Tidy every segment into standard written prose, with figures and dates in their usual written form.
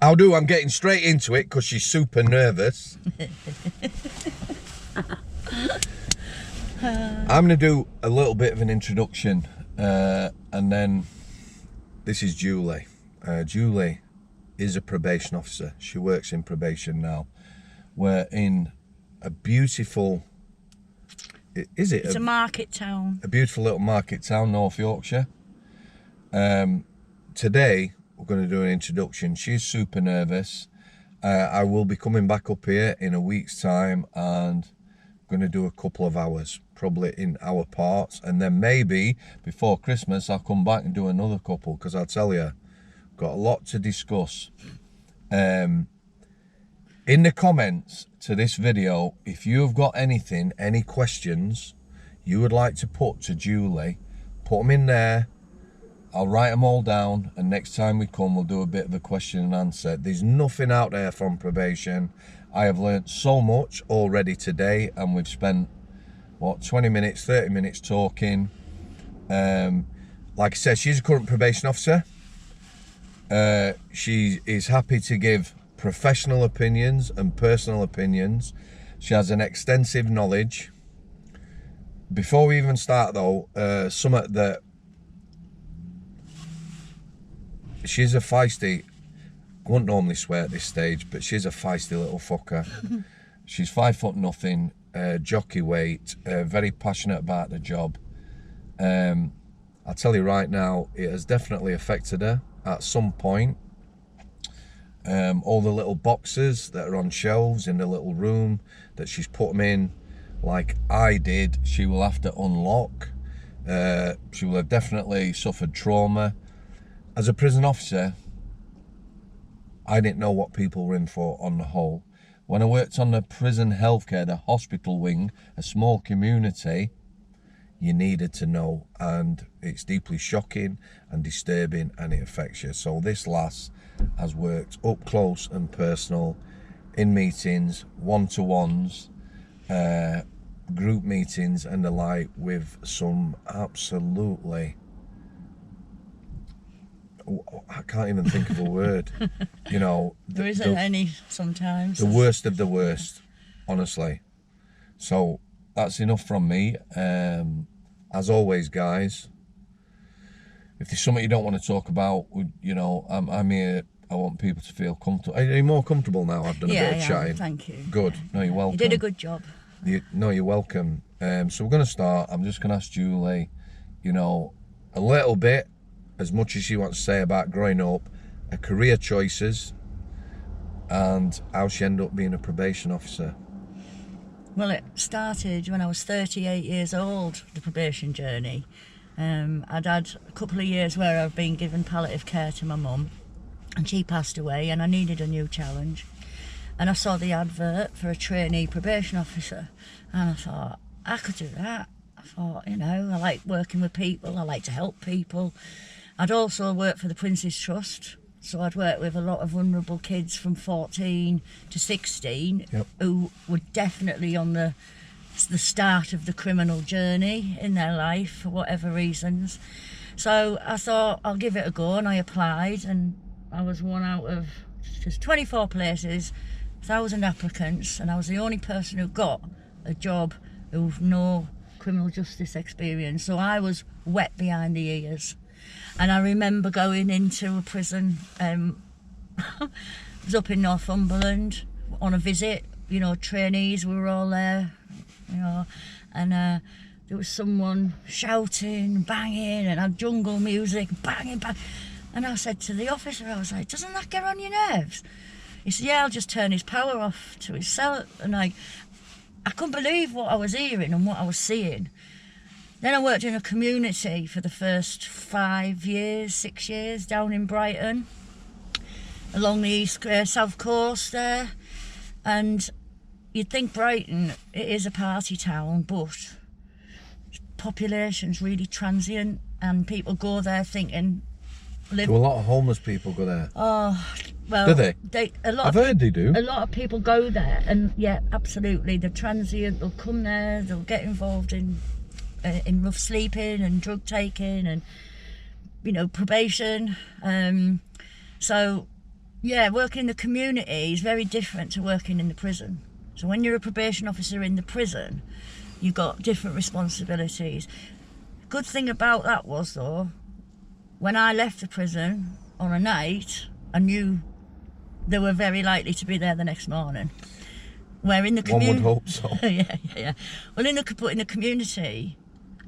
I'll do. I'm getting straight into it because she's super nervous. I'm going to do a little bit of an introduction, and then this is Julie. Julie is a probation officer. She works in probation now. We're in a beautiful... Is it? It's a market town. A beautiful little market town, North Yorkshire. Today, we're going to do an introduction. She's super nervous. I will be coming back up here in a week's time and I'm going to do a couple of hours, probably in our parts. And then maybe before Christmas, I'll come back and do another couple because I'll tell you, got a lot to discuss. In the comments to this video, if you've got anything, any questions you would like to put to Julie, put them in there. I'll write them all down, and next time we come, we'll do a bit of a question and answer. There's nothing out there from probation. I have learnt so much already today, and we've spent, what, 20 minutes, 30 minutes talking. Like I said, she's a current probation officer. She is happy to give professional opinions and personal opinions. She has an extensive knowledge. Before we even start though, something that she's a feisty, I wouldn't normally swear at this stage, but she's a feisty little fucker. She's 5 foot nothing, jockey weight, very passionate about the job. I'll tell you right now, it has definitely affected her at some point. All the little boxes that are on shelves in the little room that she's put them in, like I did, she will have to unlock. She will have definitely suffered trauma. As a prison officer, I didn't know what people were in for on the whole. When I worked on the prison healthcare, the hospital wing, a small community, you needed to know, and it's deeply shocking and disturbing, and it affects you. So this lass has worked up close and personal in meetings, one-to-ones, group meetings and the like, with some absolutely, I can't even think of a word, you know. There isn't any sometimes. The worst of the worst, honestly. So that's enough from me. As always, guys, if there's something you don't want to talk about, you know, I'm here. I want people to feel comfortable. Are you more comfortable now? I've done a bit of chatting. Thank you. Good. No, you're welcome. You did a good job. No, you're welcome. So we're going to start. I'm just going to ask Julie, you know, a little bit, as much as she wants to say about growing up, her career choices, and how she ended up being a probation officer. Well, it started when I was 38 years old, the probation journey. I'd had a couple of years where I've been given palliative care to my mum, and she passed away, and I needed a new challenge. And I saw the advert for a trainee probation officer, and I thought, I could do that. I thought, you know, I like working with people, I like to help people. I'd also worked for the Prince's Trust, so I'd worked with a lot of vulnerable kids from 14 to 16, yep, who were definitely on the start of the criminal journey in their life for whatever reasons. So I thought, I'll give it a go, and I applied, and I was one out of just 24 places, 1,000 applicants, and I was the only person who got a job with no criminal justice experience. So I was wet behind the ears. And I remember going into a prison, I was up in Northumberland on a visit, you know, trainees, we were all there, you know, and there was someone shouting, banging, and had jungle music, banging, bang. And I said to the officer, I was like, doesn't that get on your nerves? He said, yeah, I'll just turn his power off to his cell. And I couldn't believe what I was hearing and what I was seeing. Then I worked in a community for the first 5 years, 6 years, down in Brighton, along the south coast there. And you'd think Brighton, it is a party town, but population's really transient, and people go there thinking... Do a lot of homeless people go there? Oh, well... Do they? I've heard they do. A lot of people go there, and yeah, absolutely. They're transient, they'll come there, they'll get involved in rough sleeping and drug taking and, you know, probation. So Yeah, working in the community is very different to working in the prison. So when you're a probation officer in the prison, you've got different responsibilities. Good thing about that was, though, when I left the prison on a night, I knew they were very likely to be there the next morning. Where in the One would hope so. yeah. Well, in the community,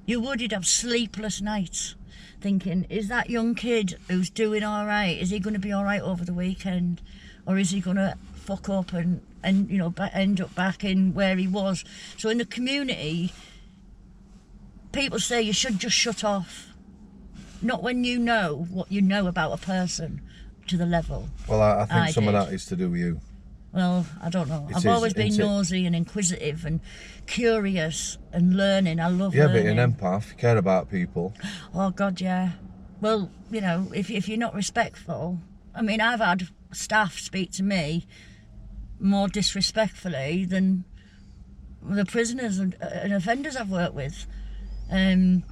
you'd have sleepless nights, thinking, is that young kid who's doing all right, is he going to be all right over the weekend, or is he going to fuck up and end up back in where he was? So in the community, people say you should just shut off, not when you know what you know about a person to the level. Well, I think some of that is to do with you. Well, I don't know. I've always been nosy and inquisitive and curious and learning. I love learning. Yeah, but you're an empath. You care about people. Oh, God, yeah. Well, if you're not respectful... I mean, I've had staff speak to me more disrespectfully than the prisoners and offenders I've worked with. And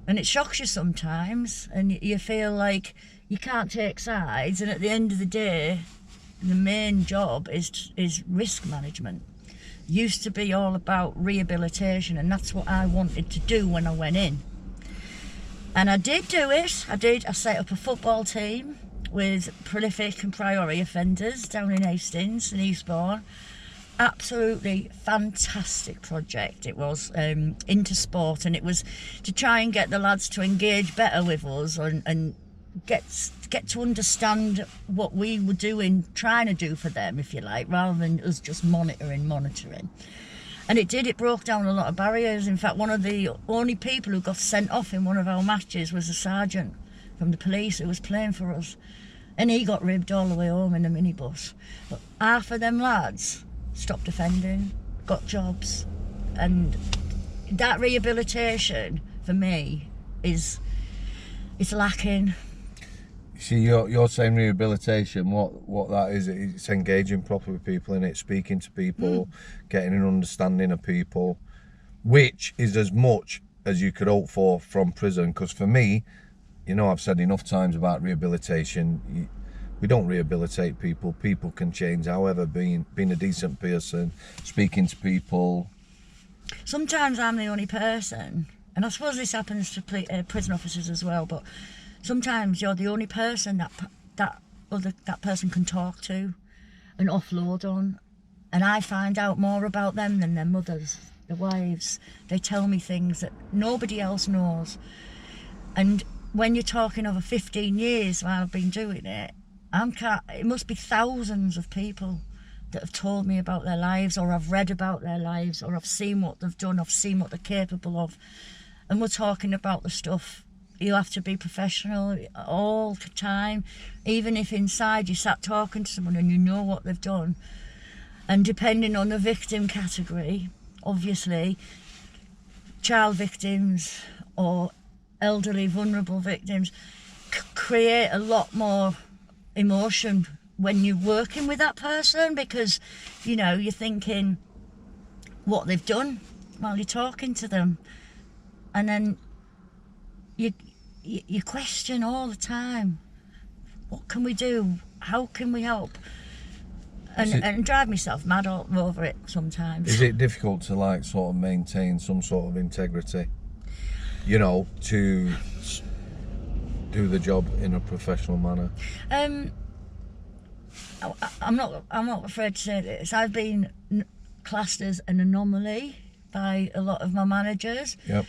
it shocks you sometimes, and you feel like you can't take sides, and at the end of the day... The main job is risk management. Used to be all about rehabilitation, and that's what I wanted to do when I went in. And I did do it. I set up a football team with prolific and priority offenders down in Hastings and Eastbourne. Absolutely fantastic project it was, into sport, and it was to try and get the lads to engage better with us and get to understand what we were trying to do for them, if you like, rather than us just monitoring. And it broke down a lot of barriers. In fact, one of the only people who got sent off in one of our matches was a sergeant from the police who was playing for us. And he got ribbed all the way home in a minibus. But half of them lads stopped offending, got jobs. And that rehabilitation, for me, it's lacking. See, you're saying rehabilitation. What that is, it's engaging properly with people, and it's speaking to people, getting an understanding of people, which is as much as you could hope for from prison. Because for me, I've said enough times about rehabilitation. We don't rehabilitate people. People can change. However, being a decent person, speaking to people. Sometimes I'm the only person, and I suppose this happens to prison officers as well, but sometimes you're the only person that person can talk to and offload on. And I find out more about them than their mothers, their wives. They tell me things that nobody else knows. And when you're talking over 15 years while I've been doing it, it must be thousands of people that have told me about their lives, or I've read about their lives, or I've seen what they've done, I've seen what they're capable of. And we're talking about the stuff. You have to be professional all the time, even if inside you sat talking to someone and you know what they've done. And depending on the victim category, obviously, child victims or elderly, vulnerable victims create a lot more emotion when you're working with that person, because, you're thinking what they've done while you're talking to them. And then you question all the time, what can we do? How can we help? And drive myself mad all over it sometimes. Is it difficult to sort of maintain some sort of integrity, to do the job in a professional manner? I'm not afraid to say this. I've been classed as an anomaly by a lot of my managers. Yep.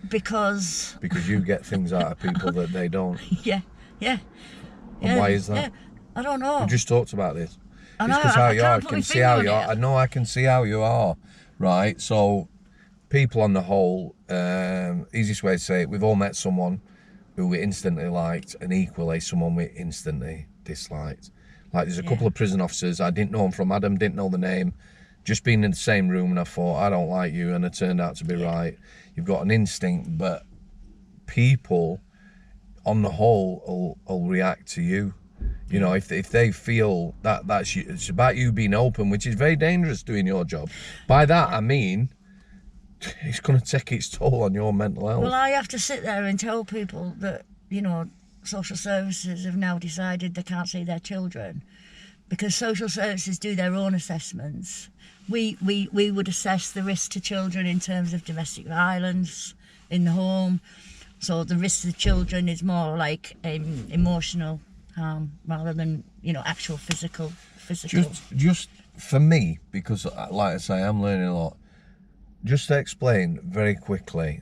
Because you get things out of people that they don't. Yeah. And why is that? Yeah, I don't know. We just talked about this. I know. It's because how you are. I can see how you are. I know. I can see how you are. Right. So, people on the whole, easiest way to say it, we've all met someone who we instantly liked, and equally someone we instantly disliked. There's a couple of prison officers. I didn't know them from Adam. Didn't know the name. Just been in the same room, and I thought, I don't like you, and it turned out to be right. You've got an instinct, but people, on the whole, will react to you. If they feel that's you, it's about you being open, which is very dangerous doing your job. By that, I mean, it's going to take its toll on your mental health. Well, I have to sit there and tell people that, social services have now decided they can't see their children, because social services do their own assessments. We would assess the risk to children in terms of domestic violence in the home. So the risk to the children is more like emotional harm rather than, you know, actual physical. Just for me, because like I say, I'm learning a lot. Just to explain very quickly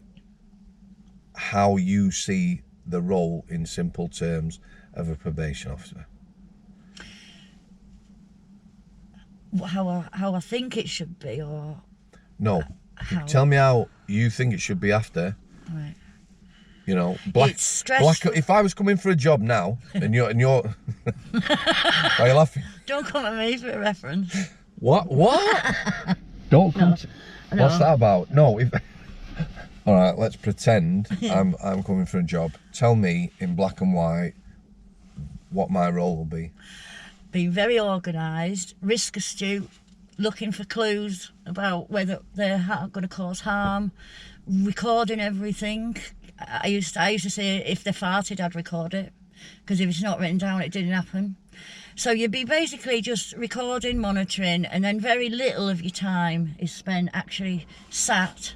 how you see the role in simple terms of a probation officer. How I think it should be, or no, how? Tell me how you think it should be after. Right. You know, It's stressful. If I was coming for a job now, and you're, why are you laughing? Don't come at me for a reference. What? Don't come. No. What's that about? No. All right, let's pretend I'm coming for a job. Tell me in black and white what my role will be. Being very organised, risk astute, looking for clues about whether they're going to cause harm, recording everything. I used to say if they farted, I'd record it, because if it's not written down, it didn't happen. So you'd be basically just recording, monitoring, and then very little of your time is spent actually sat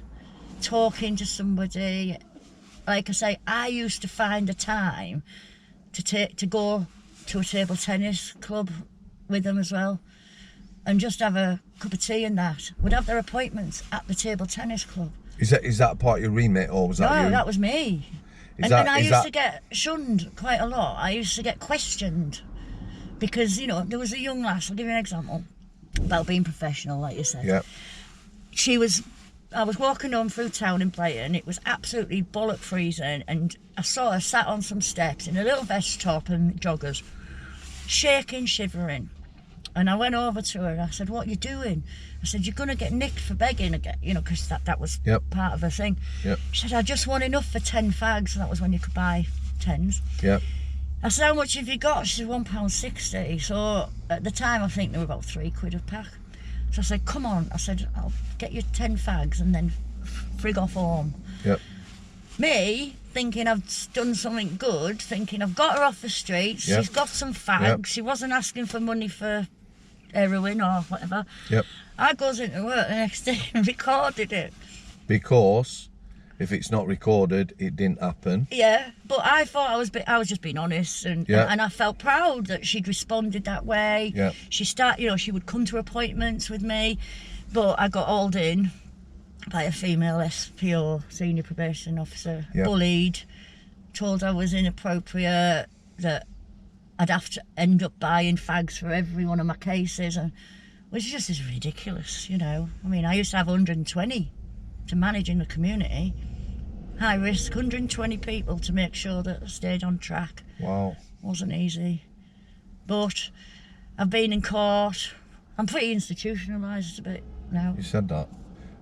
talking to somebody. Like I say, I used to find the time to go to a table tennis club with them as well, and just have a cup of tea and that. Would have their appointments at the table tennis club. Is that part of your remit, or was that you? No, that was me. And I used to get shunned quite a lot. I used to get questioned because, you know, there was a young lass, I'll give you an example, about being professional, like you said. Yeah. I was walking home through town in Brighton, it was absolutely bollock freezing, and I saw her sat on some steps in a little vest top and joggers, shaking, shivering. And I went over to her and I said, "What are you doing?" I said, "You're going to get nicked for begging again," you know, because that was part of her thing. Yep. She said, "I just want enough for 10 fags," and that was when you could buy 10s. Yep. I said, "How much have you got?" She said, £1.60. So at the time, I think they were about £3 a pack. So I said, "Come on." I said, "I'll get you 10 fags and then frig off home." Yep. Me, thinking I've done something good, thinking I've got her off the streets, she's got some fags, she wasn't asking for money for heroin or whatever. Yep. I goes into work the next day and recorded it. Because if it's not recorded, it didn't happen. Yeah, but I thought I was just being honest, and I felt proud that she'd responded that way. Yeah. She would come to appointments with me, but I got hauled in by a female SPO, senior probation officer, bullied, told I was inappropriate, that I'd have to end up buying fags for every one of my cases, and which is just as ridiculous, you know. I mean, I used to have 120 to manage in the community, high risk, 120 people to make sure that I stayed on track. Wow. Wasn't easy. But I've been in court. I'm pretty institutionalised a bit now. You said that.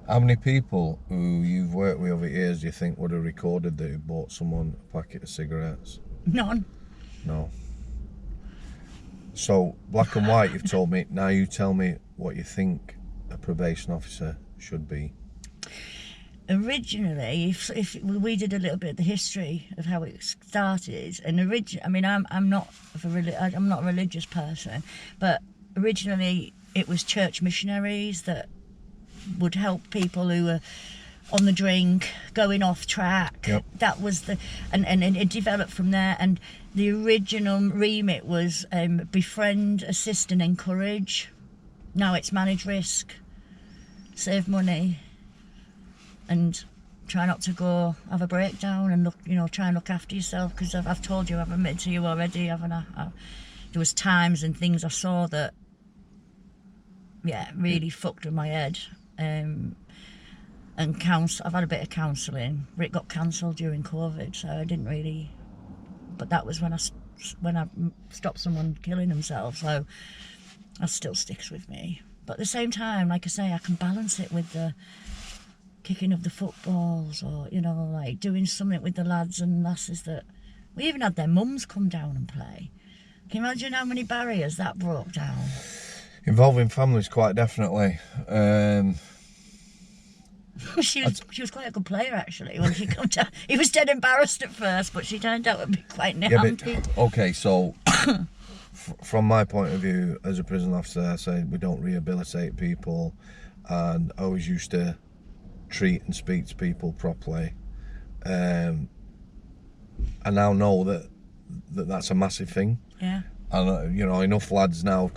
How many people who you've worked with over years do you think would have recorded that you bought someone a packet of cigarettes? None. No. So, black and white, you've told me. Now you tell me what you think a probation officer should be. Originally, if we did a little bit of the history of how it started, and I'm not a religious person, but originally it was church missionaries that would help people who were on the drink, going off track. Yep. That was and it developed from there. And the original remit was befriend, assist, and encourage. Now it's manage risk, save money, and try not to go have a breakdown, and try and look after yourself. Because I've told you, I've admitted to you already, haven't I? There was times and things I saw that, really fucked with my head. And I've had a bit of counselling. It got cancelled during COVID, so I didn't really. But that was when I stopped someone killing themselves, so that still sticks with me. But at the same time, like I say, I can balance it with the kicking of the footballs, or like doing something with the lads and lasses that we even had their mums come down and play. Can you imagine how many barriers that broke down? Involving families, quite definitely. She was quite a good player, actually, when she come down. He was dead embarrassed at first, but she turned out to be quite handy. Okay, so from my point of view as a prison officer, I say we don't rehabilitate people, and I always used to treat and speak to people properly. I now know that's a massive thing. Yeah. And you know, enough lads now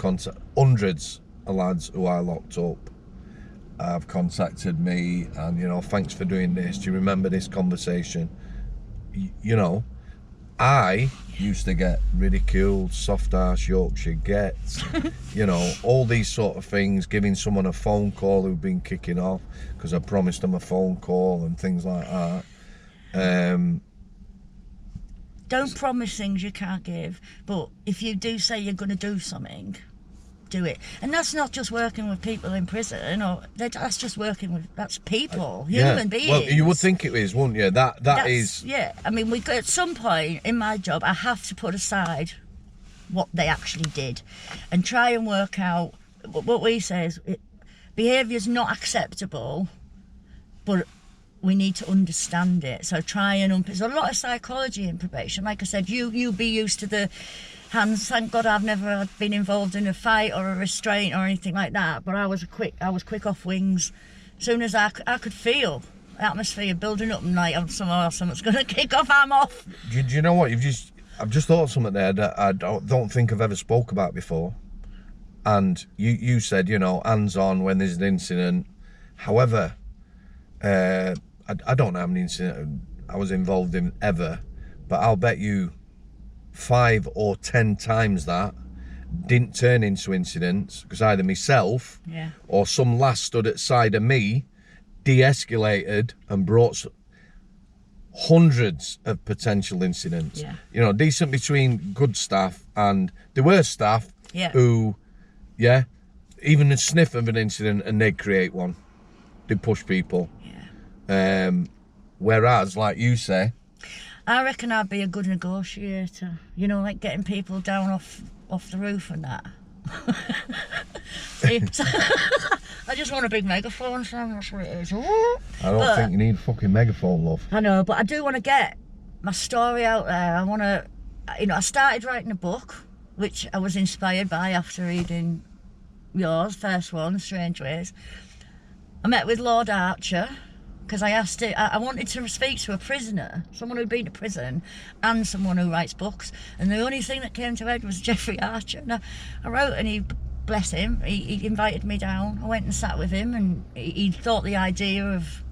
hundreds of lads who I locked up have contacted me, and you know, thanks for doing this. Do you remember this conversation? You know, I used to get ridiculed, soft ass Yorkshire gets, you know, all these sort of things, giving someone a phone call who'd been kicking off because I promised them a phone call and things like that. Don't promise things you can't give, but if you do say you're going to do something, do it. And that's not just working with people in prison, or that's just working with, that's people, human beings. Well, you would think it is, wouldn't you? That's is. Yeah, I mean, at some point in my job, I have to put aside what they actually did and try and work out what we say is behaviour's not acceptable, but we need to understand it. So try and there's a lot of psychology in probation. Like I said, you be used to the hands. Thank God I've never been involved in a fight or a restraint or anything like that. But I was quick off wings. As soon as I could feel the atmosphere building up, and like I'm something's going to kick off, I'm off. Do you know what? I've just thought of something there that I don't think I've ever spoke about before. And you said, you know, hands on when there's an incident. However, I don't know how many incidents I was involved in ever, but I'll bet you 5 or 10 times that didn't turn into incidents because either myself or some lass stood at side of me, de-escalated and brought hundreds of potential incidents. Yeah. You know, decent between good staff and the worst staff who, even a sniff of an incident and they'd create one. They'd push people. Whereas, like you say, I reckon I'd be a good negotiator. You know, like getting people down off the roof and that. I just want a big megaphone, Sam. That's what it is. I don't think you need a fucking megaphone, love. I know, but I do want to get my story out there. I want to, you know, I started writing a book, which I was inspired by after reading yours, first one, Strangeways. I met with Lord Archer because I wanted to speak to a prisoner, someone who'd been to prison, and someone who writes books. And the only thing that came to head was Jeffrey Archer. And I wrote, and he, bless him, he invited me down. I went and sat with him, and he thought the idea of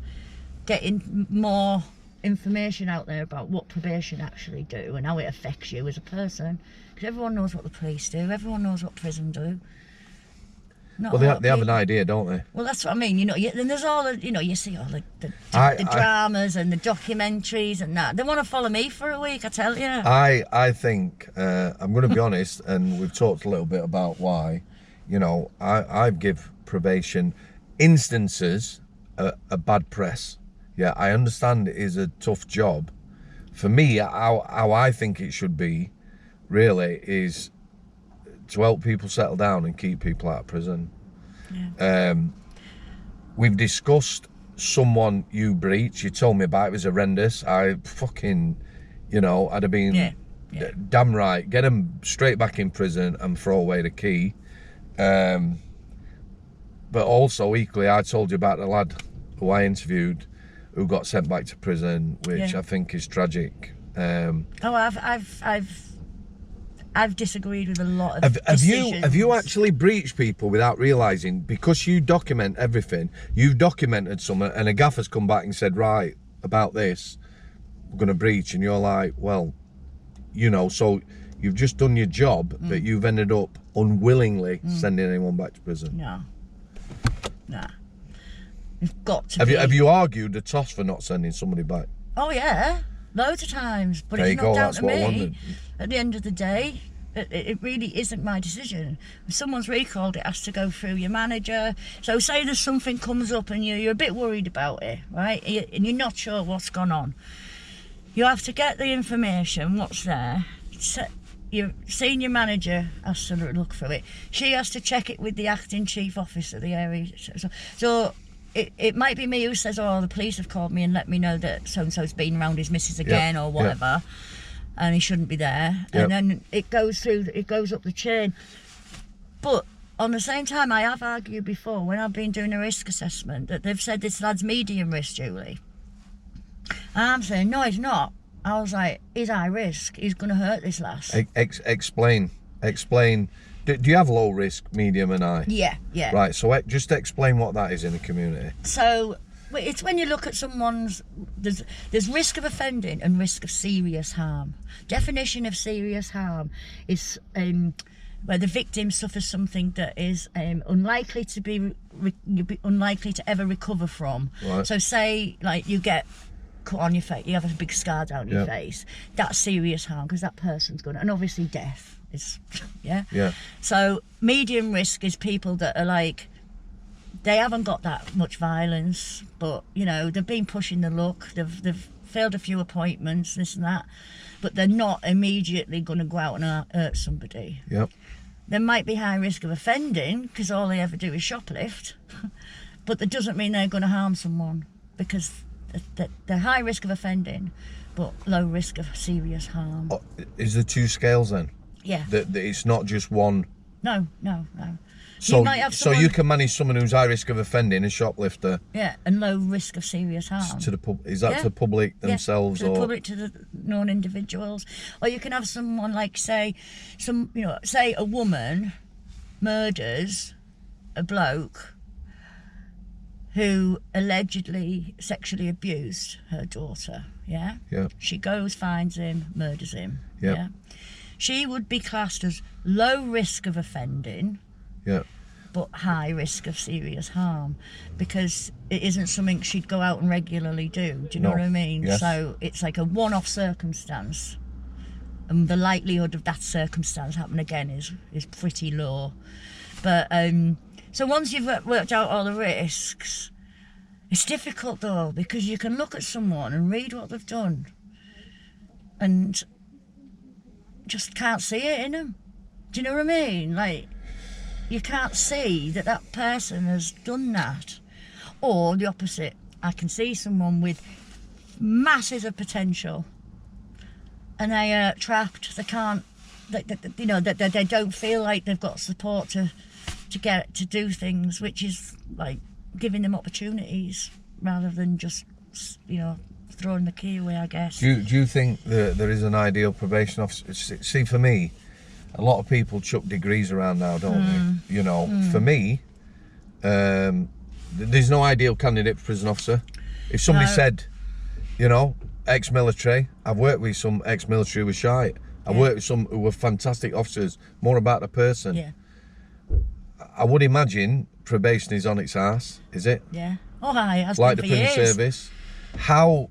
getting more information out there about what probation actually do and how it affects you as a person. Because everyone knows what the police do, everyone knows what prison do. Well, they have an idea, don't they? Well, that's what I mean. You know, and there's all the, you know, you see all the dramas and the documentaries and that. They want to follow me for a week, I tell you. I think I'm going to be honest, and we've talked a little bit about why. You know, I give probation instances a bad press. Yeah, I understand it is a tough job. For me, how I think it should be, really, is to help people settle down and keep people out of prison. Yeah. We've discussed someone you breached. You told me about it was horrendous. I fucking, you know, I'd have been damn right. Get them straight back in prison and throw away the key. But also, equally, I told you about the lad who I interviewed who got sent back to prison, which I think is tragic. I've disagreed with a lot of decisions. Have you actually breached people without realising, because you document everything, you've documented something and a gaffer's come back and said, right, about this, we're going to breach, and you're like, well, you know, so you've just done your job, but you've ended up unwillingly sending anyone back to prison? No. Nah. You've got to Have you argued a toss for not sending somebody back? Oh, yeah. Loads of times, but there it's not down that's to me. At the end of the day, it really isn't my decision. If someone's recalled, it has to go through your manager. So say there's something comes up and you're a bit worried about it, right? And you're not sure what's gone on. You have to get the information, what's there. Your senior manager has to look through it. She has to check it with the acting chief officer, the area. So it might be me who says, oh, the police have called me and let me know that so-and-so's been around his missus again or whatever, and he shouldn't be there. And then it goes up the chain. But on the same time, I have argued before, when I've been doing a risk assessment, that they've said this lad's medium risk, Julie. And I'm saying, no, he's not. I was like, he's high risk. He's going to hurt this lass. Explain. Do you have low risk, medium and high? Yeah. Right, so just explain what that is in the community. So it's when you look at someone's, there's risk of offending and risk of serious harm. Definition of serious harm is where the victim suffers something that is unlikely to ever recover from. Right. So say like you get cut on your face, you have a big scar down your face, that's serious harm because that person's gonna, and obviously death is yeah. So medium risk is people that are like, they haven't got that much violence, but you know, they've been pushing the luck, they've failed a few appointments, this and that, but they're not immediately going to go out and hurt somebody. There might be high risk of offending because all they ever do is shoplift, but that doesn't mean they're going to harm someone, because they're high risk of offending but low risk of serious harm. Is there two scales then? Yeah. That it's not just one? No. So, you might have someone, so you can manage someone who's high risk of offending, a shoplifter. Yeah, and low risk of serious harm. To the is that to the public themselves, to the or public, to the known individuals? Or you can have someone like say a woman murders a bloke who allegedly sexually abused her daughter. Yeah. She goes, finds him, murders him. Yeah. She would be classed as low risk of offending. But high risk of serious harm, because it isn't something she'd go out and regularly do. Do you know what I mean? Yes. So it's like a one-off circumstance, and the likelihood of that circumstance happening again is pretty low. But so once you've worked out all the risks, it's difficult though, because you can look at someone and read what they've done and just can't see it in them. Do you know what I mean? Like, you can't see that person has done that. Or the opposite, I can see someone with masses of potential and they are trapped. They can't, they don't feel like they've got support to get to do things, which is like giving them opportunities rather than just throwing the key away, I guess. Do you think that there is an ideal probation officer? See, for me, a lot of people chuck degrees around now, don't they? For me, there's no ideal candidate for prison officer. If somebody said, ex-military, I've worked with some ex-military who were shy. I've worked with some who were fantastic officers, more about the person. Yeah. I would imagine probation is on its arse, is it? Yeah. Oh, hi. Has like been the for prison years. service. How,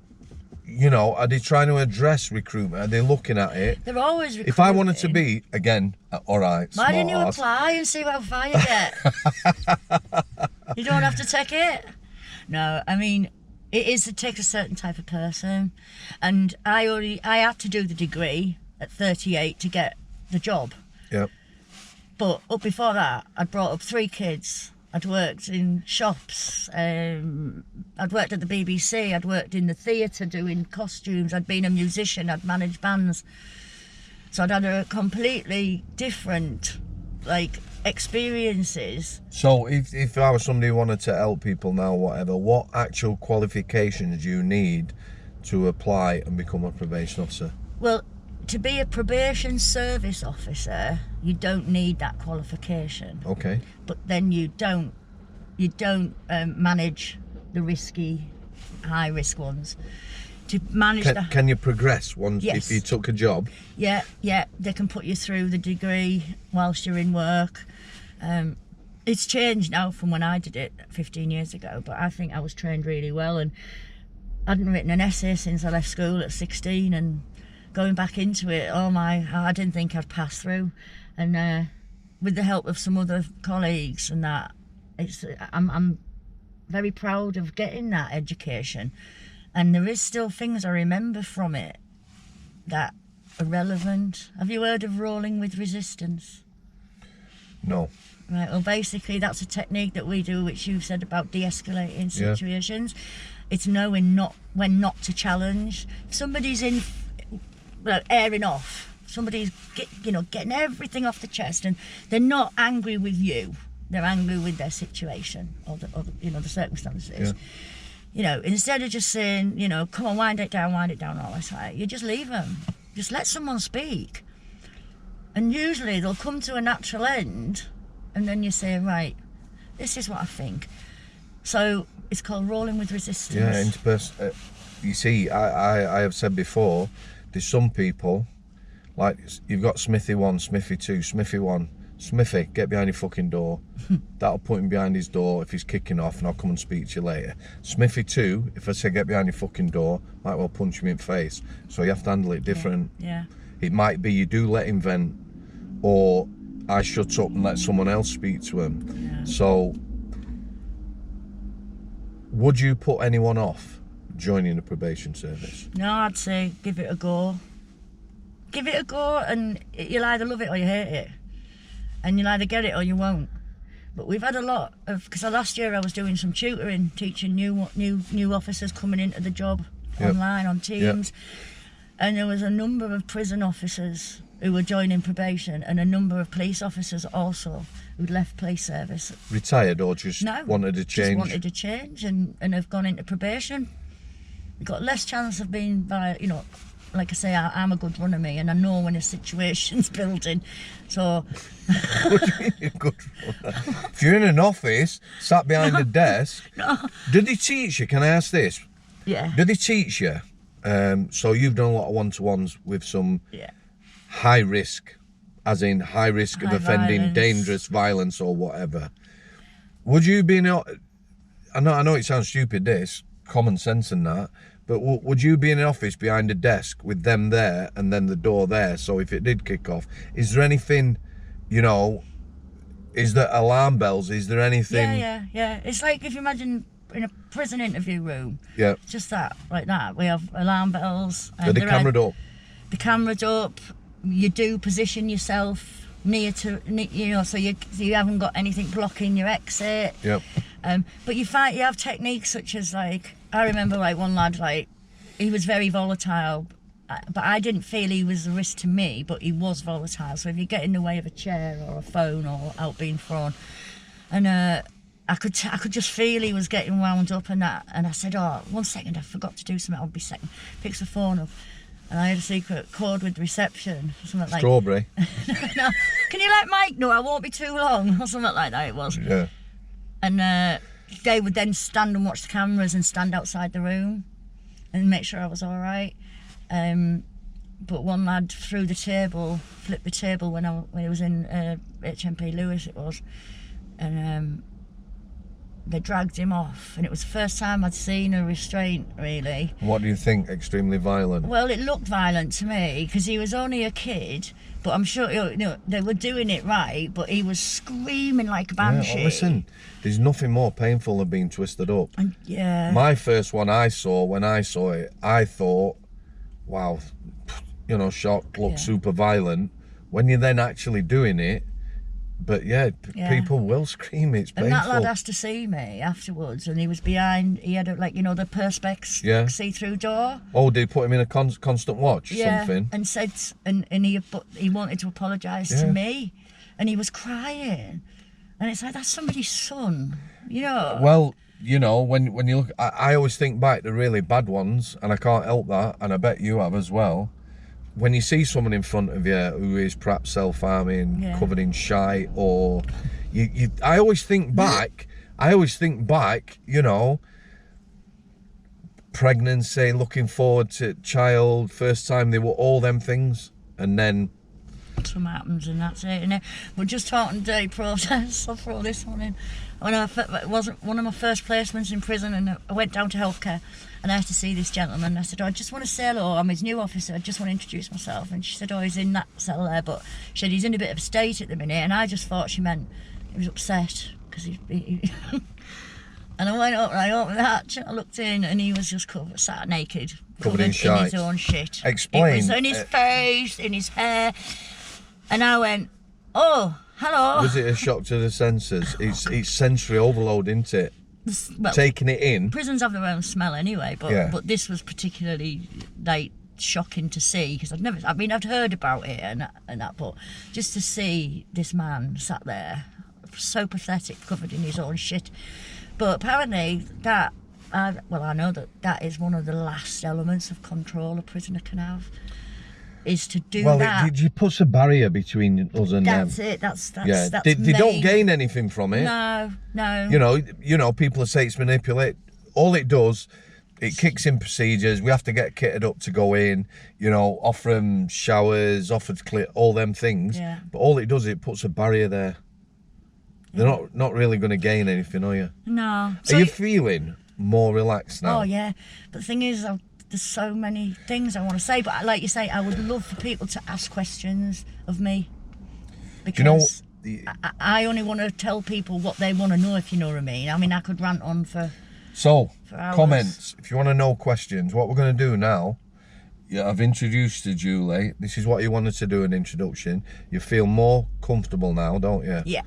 are they trying to address recruitment? Are they looking at it? They're always recruiting. If I wanted to be, again, all right, why didn't you smart-ass. apply and see how far you get? You don't have to take it. No, I mean, it takes a certain type of person, and I had to do the degree at 38 to get the job. Yep. But up before that, I'd brought up 3 kids. I'd worked in shops. I'd worked at the BBC. I'd worked in the theatre doing costumes. I'd been a musician. I'd managed bands. So I'd had a completely different, experiences. So if I was somebody who wanted to help people now, whatever, what actual qualifications do you need to apply and become a probation officer? Well, to be a probation service officer, you don't need that qualification. Okay. But then you don't manage the risky, high risk ones. To manage can you progress once if you took a job? Yeah, they can put you through the degree whilst you're in work. It's changed now from when I did it 15 years ago, but I think I was trained really well, and I hadn't written an essay since I left school at 16, and going back into it, I didn't think I'd pass through, and with the help of some other colleagues and that, I'm very proud of getting that education, and there is still things I remember from it that are relevant. Have you heard of rolling with resistance? No. Right, well, basically, that's a technique that we do, which you've said about de-escalating situations. It's knowing when not to challenge. If somebody's airing off, somebody's getting everything off the chest, and they're not angry with you. They're angry with their situation or the circumstances. Yeah. Instead of just saying, come on, wind it down, all this, you just leave them. Just let someone speak. And usually they'll come to a natural end, and then you say, right, this is what I think. So it's called rolling with resistance. Yeah, interpersonal. You see, I have said before, there's some people, like you've got Smithy 1, Smithy 2, Smithy 1. Smithy, get behind your fucking door. That'll put him behind his door if he's kicking off, and I'll come and speak to you later. Smithy 2, if I say get behind your fucking door, might well punch him in the face. So you have to handle it different. Yeah. It might be you do let him vent, or I shut up and let someone else speak to him. Yeah. So, would you put anyone off joining the probation service? No, I'd say give it a go. Give it a go, and you'll either love it or you hate it. And you'll either get it or you won't. But we've had a lot of, because last year I was doing some tutoring, teaching new officers coming into the job online on Teams. And there was a number of prison officers who were joining probation, and a number of police officers also who'd left police service. Retired or just wanted to change? Just wanted to change and have gone into probation. You've got less chance of being, like I say, I'm a good runner, me, and I know when a situation's building. So. What do you mean you're a good runner? If you're in an office, sat behind a desk, do they teach you? Can I ask this? Yeah. Do they teach you? So you've done a lot of one-to-ones with some high risk, as in high risk of offending, violence. dangerous violence or whatever. Would you be I know it sounds stupid, this, common sense and that, but would you be in an office behind a desk with them there and then the door there, so if it did kick off, is there anything, is there alarm bells, is there anything? Yeah. It's like if you imagine in a prison interview room. Yeah. Just that, like that. We have alarm bells. Are they cameraed up? The camera's up. You do position yourself near to, so you haven't got anything blocking your exit. Yep. But you have techniques such as, like, I remember one lad, he was very volatile, but I didn't feel he was a risk to me, but he was volatile. So if you get in the way of a chair or a phone or out being thrown, and I could just feel he was getting wound up and that, and I said, oh, 1 second, I forgot to do something, I'll be second. Picks the phone up, and I had a secret code with reception, or something like strawberry. No, can you let Mike know I won't be too long, or something like that it was. Yeah. And they would then stand and watch the cameras and stand outside the room and make sure I was all right. But one lad flipped the table when he was in HMP Lewis, it was, and they dragged him off, and it was the first time I'd seen a restraint, really. What do you think? Extremely violent? Well, it looked violent to me because he was only a kid, but I'm sure they were doing it right, but he was screaming like a banshee. Yeah, well, listen, there's nothing more painful than being twisted up. And, yeah. My first one I saw, when I saw it, I thought, wow, shock, looked super violent. When you're then actually doing it, but people will scream, it's painful. And that lad asked to see me afterwards, and he was behind, he had the perspex see-through door. Oh, did he put him in a constant watch, something? And said, and he wanted to apologise to me, and he was crying. And it's like, that's somebody's son, Well, when you look, I always think back to really bad ones, and I can't help that, and I bet you have as well. When you see someone in front of you who is perhaps self-harming, covered in shite, or I always think back, pregnancy, looking forward to child, first time they were all them things, and then something happens and that's it, innit? But just talking dirty process, I'll throw this one in. It wasn't one of my first placements in prison, and I went down to healthcare, and I had to see this gentleman. I said, I just want to say hello, I'm his new officer, I just want to introduce myself. And she said, oh, he's in that cell there, but she said he's in a bit of a state at the minute, and I just thought she meant he was upset because he and I went up and I opened the hatch, I looked in, and he was just sat naked, covered in his own shit. Explain. It was in his face, in his hair, and I went, Oh, hello. Was it a shock to the senses? It's sensory overload, isn't it? Well, Taking it in. prisons have their own smell anyway, but Yeah. but this was particularly like shocking to see because I'd heard about it and that, but just to see this man sat there, so pathetic, covered in his own shit. But apparently that, I know that is one of the last elements of control a prisoner can have, is to do that. It puts a barrier between us and them. That's it. That's They don't main. gain anything from it. No. You know, people say it's manipulate. All it does, it kicks in procedures. We have to get kitted up to go in. You know, offer them showers, offer to clear all them things. Yeah. But all it does, it puts a barrier there. They're not really going to gain anything, are you? No. Are you feeling more relaxed now? Oh yeah, but the thing is, there's so many things I want to say. But like you say, I would love for people to ask questions of me, because I only want to tell people what they want to know. If you know what I mean. I mean, I could rant on for hours. Comments. If you want to know questions, what we're going to do now. Yeah, I've introduced to Julie. This is what you wanted to do, an introduction. You feel more comfortable now, don't you? Yeah.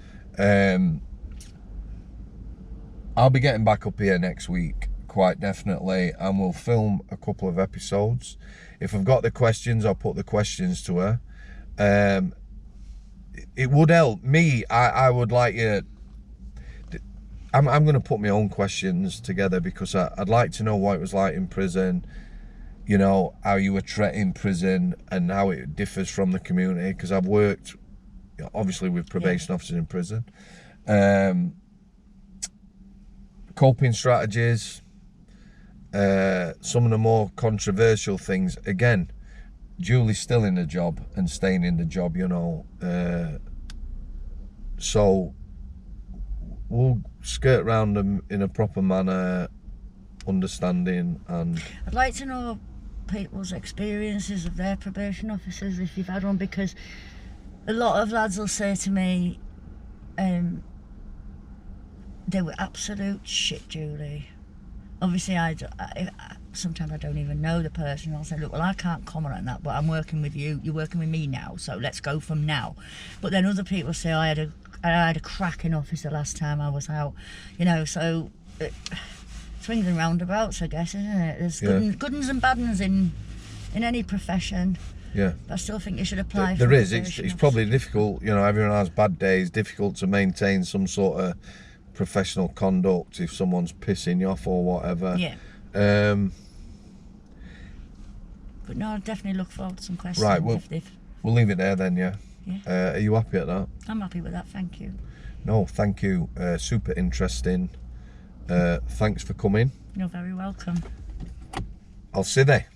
I'll be getting back up here next week, quite definitely, and we'll film a couple of episodes. If I've got the questions, I'll put the questions to her. It would help me. I would like you. I'm going to put my own questions together because I'd like to know what it was like in prison. You know, how you were treated in prison and how it differs from the community. Because I've worked, obviously, with probation officers in prison. Coping strategies, some of the more controversial things. Again, Julie's still in the job and staying in the job, you know. So we'll skirt around them in a proper manner, understanding, and I'd like to know people's experiences of their probation officers, if you've had one, because a lot of lads will say to me, they were absolute shit, Julie. Obviously, sometimes I don't even know the person. I'll say, look, well, I can't comment on that, but I'm working with you. You're working with me now, so let's go from now. But then other people say, I had a cracking officer last time I was out. You know, so swings and roundabouts, I guess, isn't it? There's good uns and bad uns in any profession. yeah. But I still think you should apply. There for is. It's probably difficult. You know, everyone has bad days. Difficult to maintain some sort of professional conduct if someone's pissing you off or whatever. Yeah. But no, I definitely look forward to some questions. Right. We'll leave it there then. Yeah. Yeah. Are you happy at that? I'm happy with that. Thank you. No, thank you. Super interesting. Thanks for coming. You're very welcome. I'll see you there.